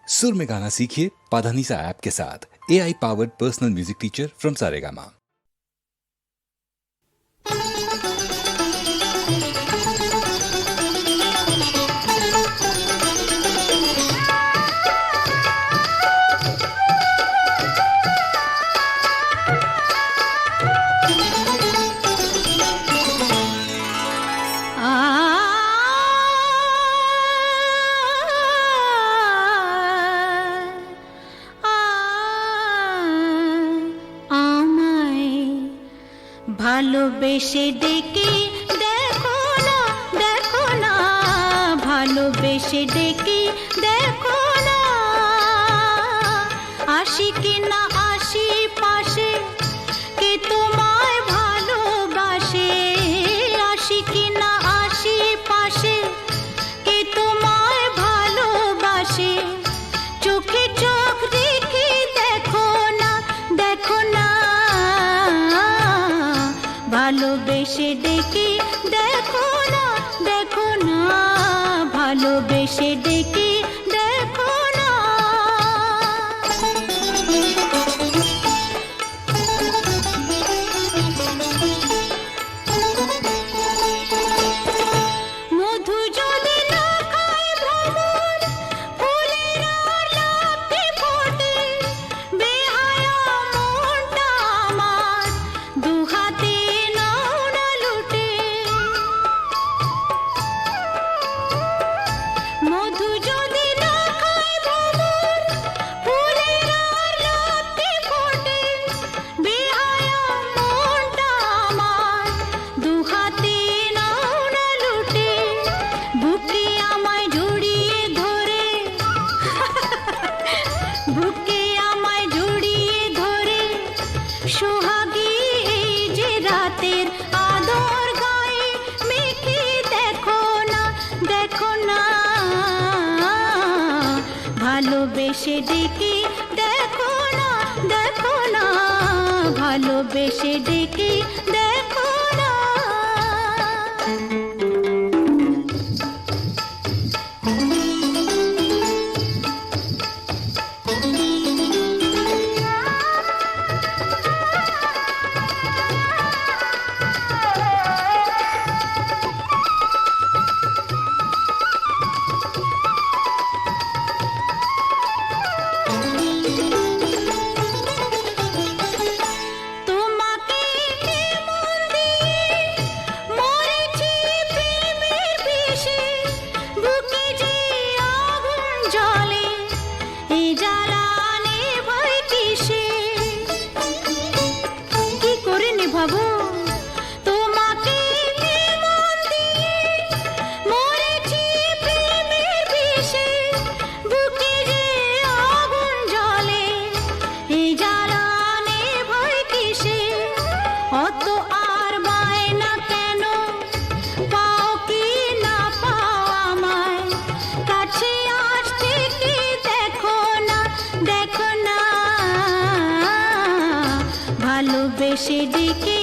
सुर में गाना सीखिए पाधानीसा ऐप के साथ। AI powered personal music teacher from Saregama. ভালোবেসে ডেকে দেখো না, দেখো না, ভালোবেসে ডেকে দেখো না, আসি কি না আসি পাশে, কে তোমায় ভালোবাসে, আসি কি না আসি পাশে, কে তোমায় ভালোবাসে, চোখে চোখ রেখে দেখো না, দেখো না, ভালোবেসে ডেকে দেখো না, দেখো না, ভালোবেসে ডেকে দেখো না। মধু যদি না খায় ভ্রমর, ফুলের আর লাফে ফোটে, বেহায়া মনটা আমার দুহাতে মধু যদি না খায় ভ্রমর, ফুলের আর লাফে ফোটে, বেহায়া মনটা আমার দুহাতে নাও না লুটে, বুকে আমায় জড়িয়ে ধরে, বুকে আমায় জড়িয়ে ধরে, সোহাগী এই যে রাতের আদর গায়ে মেখে দেখো না, দেখো না, ভালোবেসে ডেকে দেখো না, দেখো না, ভালোবেসে ডেকে দেখো না। তোমাকে মন দিয়ে মরেছি প্রেমের বিষে, বুকে যে আগুন জ্বলে, এই জ্বালা নেভাই কিসে, অত আর বায়না কেন, পাও কি না পাও আমায়, কাছে আসতে কি দেখো না, দেখো না, ভালোবেসে ডেকে